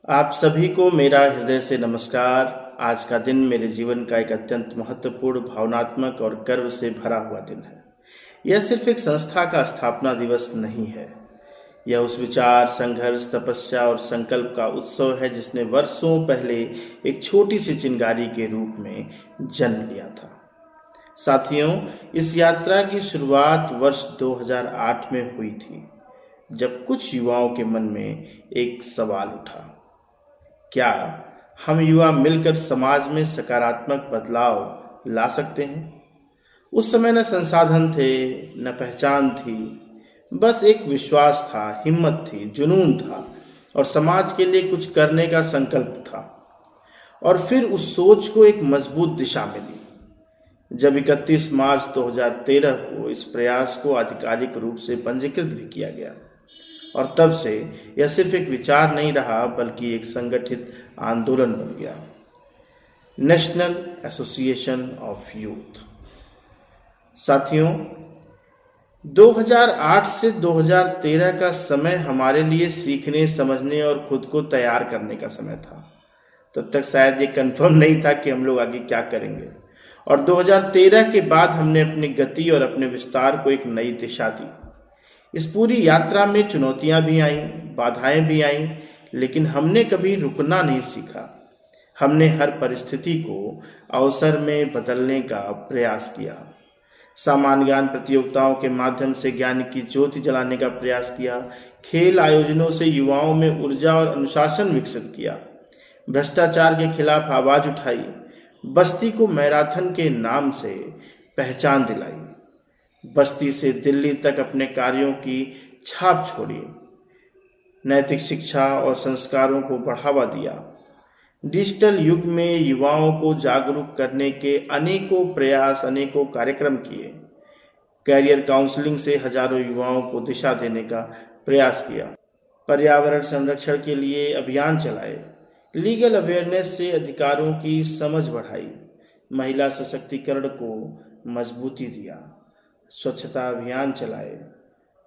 आप सभी को मेरा हृदय से नमस्कार। आज का दिन मेरे जीवन का एक अत्यंत महत्वपूर्ण, भावनात्मक और गर्व से भरा हुआ दिन है। यह सिर्फ एक संस्था का स्थापना दिवस नहीं है। यह उस विचार, संघर्ष, तपस्या और संकल्प का उत्सव है जिसने वर्षों पहले एक छोटी सी चिंगारी के रूप में जन्म लिया था। साथियों, इस यात्रा की शुरुआत वर्ष 2008 में हुई थी, जब कुछ युवाओं के मन में एक सवाल उठा। क्या हम युवा मिलकर समाज में सकारात्मक बदलाव ला सकते हैं? उस समय न संसाधन थे, न पहचान थी, बस एक विश्वास था, हिम्मत थी, जुनून था और समाज के लिए कुछ करने का संकल्प था। और फिर उस सोच को एक मजबूत दिशा मिली जब 31 मार्च 2013 को इस प्रयास को आधिकारिक रूप से पंजीकृत भी किया गया। और तब से यह सिर्फ एक विचार नहीं रहा, बल्कि एक संगठित आंदोलन बन गया। National association of youth. साथियों, 2008 से 2013 का समय हमारे लिए सीखने, समझने और खुद को तैयार करने का समय था। तब तक शायद ये कंफर्म नहीं था कि हम लोग आगे क्या करेंगे। और 2013 के बाद हमने अपनी गति और अपने विस्तार को एक नई दिशा दी। इस पूरी यात्रा में चुनौतियां भी आईं, बाधाएं भी आईं, लेकिन हमने कभी रुकना नहीं सीखा। हमने हर परिस्थिति को अवसर में बदलने का प्रयास किया। सामान्य ज्ञान प्रतियोगिताओं के माध्यम से ज्ञान की ज्योति जलाने का प्रयास किया। खेल आयोजनों से युवाओं में ऊर्जा और अनुशासन विकसित किया। भ्रष्टाचार के खिलाफ आवाज उठाई। बस्ती को मैराथन के नाम से पहचान दिलाई। बस्ती से दिल्ली तक अपने कार्यों की छाप छोड़ी। नैतिक शिक्षा और संस्कारों को बढ़ावा दिया। डिजिटल युग में युवाओं को जागरूक करने के अनेकों प्रयास, अनेकों कार्यक्रम किए। कैरियर काउंसलिंग से हजारों युवाओं को दिशा देने का प्रयास किया। पर्यावरण संरक्षण के लिए अभियान चलाए। लीगल अवेयरनेस से अधिकारों की समझ बढ़ाई। महिला सशक्तिकरण को मजबूती दिया। स्वच्छता अभियान चलाए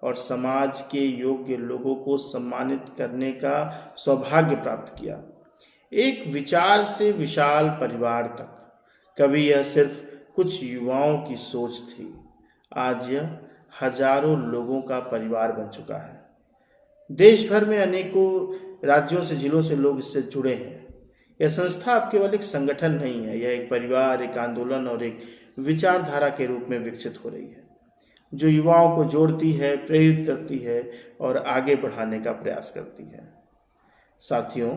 और समाज के योग्य लोगों को सम्मानित करने का सौभाग्य प्राप्त किया। एक विचार से विशाल परिवार तक। कभी यह सिर्फ कुछ युवाओं की सोच थी, आज यह हजारों लोगों का परिवार बन चुका है। देश भर में अनेकों राज्यों से, जिलों से लोग इससे जुड़े हैं। यह संस्था अब केवल एक संगठन नहीं है, यह एक परिवार, एक आंदोलन और एक विचारधारा के रूप में विकसित हो रही है, जो युवाओं को जोड़ती है, प्रेरित करती है और आगे बढ़ाने का प्रयास करती है। साथियों,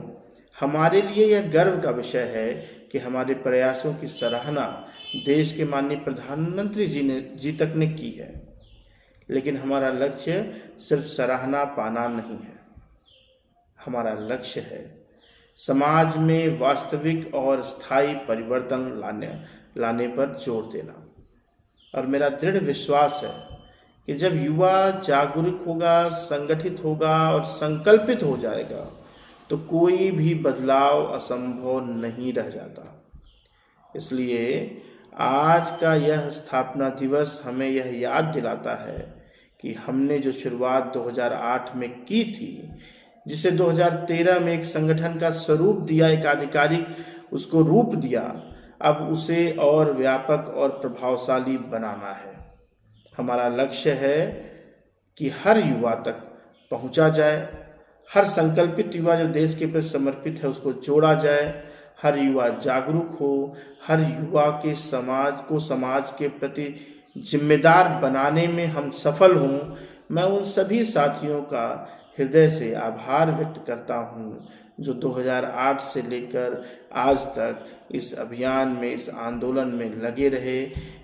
हमारे लिए यह गर्व का विषय है कि हमारे प्रयासों की सराहना देश के माननीय प्रधानमंत्री जी तक ने की है। लेकिन हमारा लक्ष्य सिर्फ सराहना पाना नहीं है। हमारा लक्ष्य है समाज में वास्तविक और स्थायी परिवर्तन लाने पर जोर देना। और मेरा दृढ़ विश्वास है कि जब युवा जागरूक होगा, संगठित होगा और संकल्पित हो जाएगा, तो कोई भी बदलाव असंभव नहीं रह जाता। इसलिए आज का यह स्थापना दिवस हमें यह याद दिलाता है कि हमने जो शुरुआत 2008 में की थी, जिसे 2013 में एक संगठन का स्वरूप दिया, एक आधिकारिक उसको रूप दिया, अब उसे और व्यापक और प्रभावशाली बनाना है। हमारा लक्ष्य है कि हर युवा तक पहुंचा जाए, हर संकल्पित युवा जो देश के प्रति समर्पित है उसको जोड़ा जाए, हर युवा जागरूक हो, हर युवा के समाज के प्रति जिम्मेदार बनाने में हम सफल हों। मैं उन सभी साथियों का हृदय से आभार व्यक्त करता हूँ जो 2008 से लेकर आज तक इस अभियान में, इस आंदोलन में लगे रहे।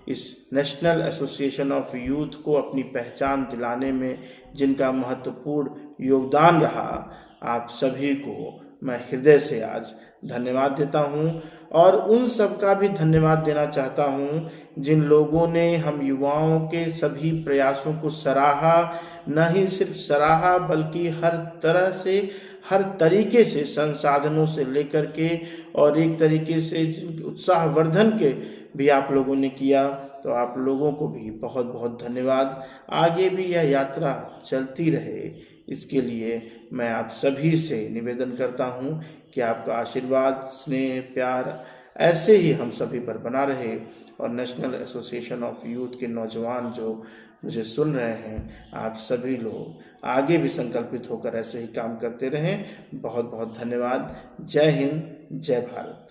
इस नेशनल एसोसिएशन ऑफ यूथ को अपनी पहचान दिलाने में जिनका महत्वपूर्ण योगदान रहा, आप सभी को मैं हृदय से आज धन्यवाद देता हूँ। और उन सब का भी धन्यवाद देना चाहता हूँ जिन लोगों ने हम युवाओं के सभी प्रयासों को सराहा, न ही सिर्फ सराहा बल्कि हर तरह से, हर तरीके से, संसाधनों से लेकर के और एक तरीके से उत्साहवर्धन के भी आप लोगों ने किया। तो आप लोगों को भी बहुत बहुत धन्यवाद। आगे भी यह यात्रा चलती रहे, इसके लिए मैं आप सभी से निवेदन करता हूँ कि आपका आशीर्वाद, स्नेह, प्यार ऐसे ही हम सभी पर बना रहे और नेशनल एसोसिएशन ऑफ यूथ के नौजवान जो मुझे सुन रहे हैं, आप सभी लोग आगे भी संकल्पित होकर ऐसे ही काम करते रहें। बहुत बहुत धन्यवाद। जय हिंद, जय भारत।